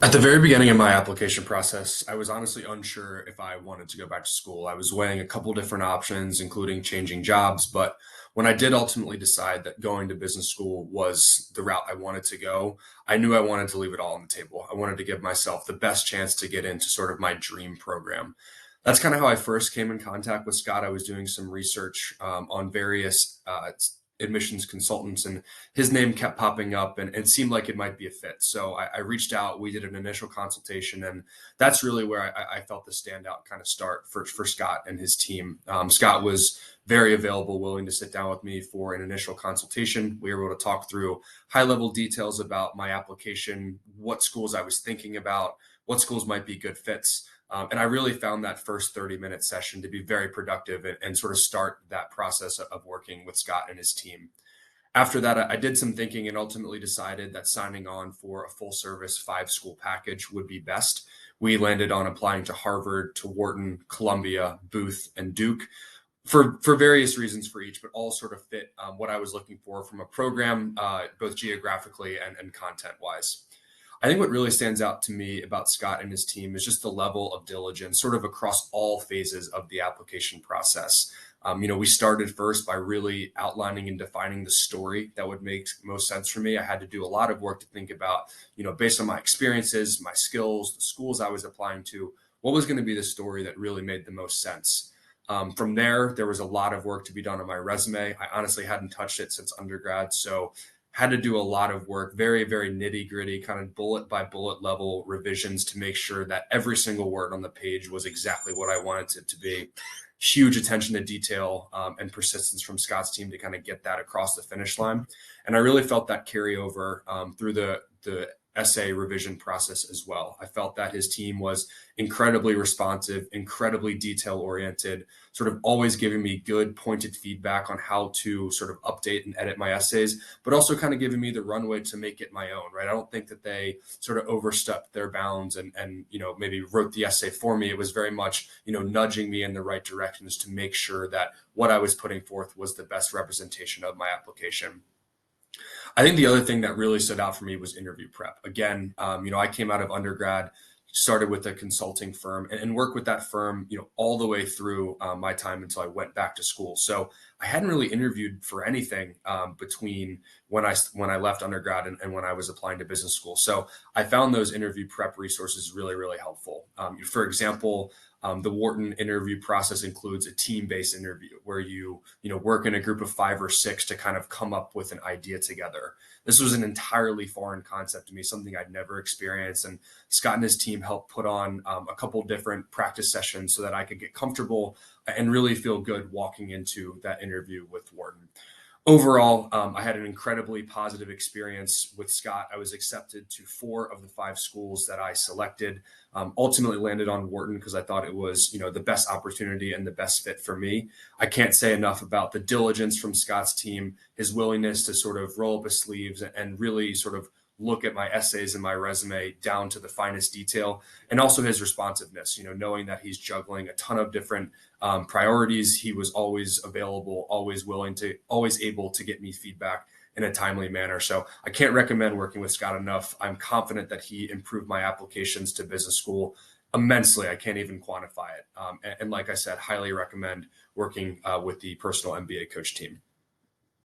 At the very beginning of my application process, I was honestly unsure if I wanted to go back to school. I was weighing a couple different options, including changing jobs. But when I did ultimately decide that going to business school was the route I wanted to go, I knew I wanted to leave it all on the table. I wanted to give myself the best chance to get into sort of my dream program. That's kind of how I first came in contact with Scott. I was doing some research on various admissions consultants, and his name kept popping up and seemed like it might be a fit. So I reached out, we did an initial consultation, and that's really where I felt the standout kind of start for Scott and his team. Scott was very available, willing to sit down with me for an initial consultation. We were able to talk through high level details about my application, what schools I was thinking about, what schools might be good fits. And I really found that first 30-minute session to be very productive and sort of start that process of working with Scott and his team. After that, I did some thinking and ultimately decided that signing on for a full service 5 school package would be best. We landed on applying to Harvard, to Wharton, Columbia, Booth, and Duke for various reasons for each, but all sort of fit what I was looking for from a program, both geographically and content wise. I think what really stands out to me about Scott and his team is just the level of diligence, sort of across all phases of the application process. We started first by really outlining and defining the story that would make most sense for me. I had to do a lot of work to think about, based on my experiences, my skills, the schools I was applying to, what was going to be the story that really made the most sense. From there was a lot of work to be done on my resume. I honestly hadn't touched it since undergrad, so had to do a lot of work, very, very nitty gritty, kind of bullet by bullet level revisions to make sure that every single word on the page was exactly what I wanted it to be. Huge attention to detail and persistence from Scott's team to kind of get that across the finish line. And I really felt that carry over through the essay revision process as well. I felt that his team was incredibly responsive, incredibly detail oriented, sort of always giving me good pointed feedback on how to sort of update and edit my essays, but also kind of giving me the runway to make it my own, right? I don't think that they sort of overstepped their bounds and maybe wrote the essay for me. It was very much, nudging me in the right directions to make sure that what I was putting forth was the best representation of my application. I think the other thing that really stood out for me was interview prep. Again, I came out of undergrad, started with a consulting firm, and worked with that firm, all the way through my time until I went back to school. So I hadn't really interviewed for anything between when I left undergrad and when I was applying to business school. So I found those interview prep resources really, really helpful. For example, the Wharton interview process includes a team-based interview where you work in a group of 5 or 6 to kind of come up with an idea together. This was an entirely foreign concept to me, something I'd never experienced. And Scott and his team helped put on a couple different practice sessions so that I could get comfortable and really feel good walking into that interview with Wharton. Overall, I had an incredibly positive experience with Scott. I was accepted to 4 of the 5 schools that I selected. Ultimately landed on Wharton because I thought it was, the best opportunity and the best fit for me. I can't say enough about the diligence from Scott's team, his willingness to sort of roll up his sleeves and really sort of look at my essays and my resume down to the finest detail, and also his responsiveness, knowing that he's juggling a ton of different priorities. He was always available, always willing to, always able to get me feedback in a timely manner. So I can't recommend working with Scott enough. I'm confident that he improved my applications to business school immensely. I can't even quantify it. And like I said, highly recommend working with the Personal MBA Coach team.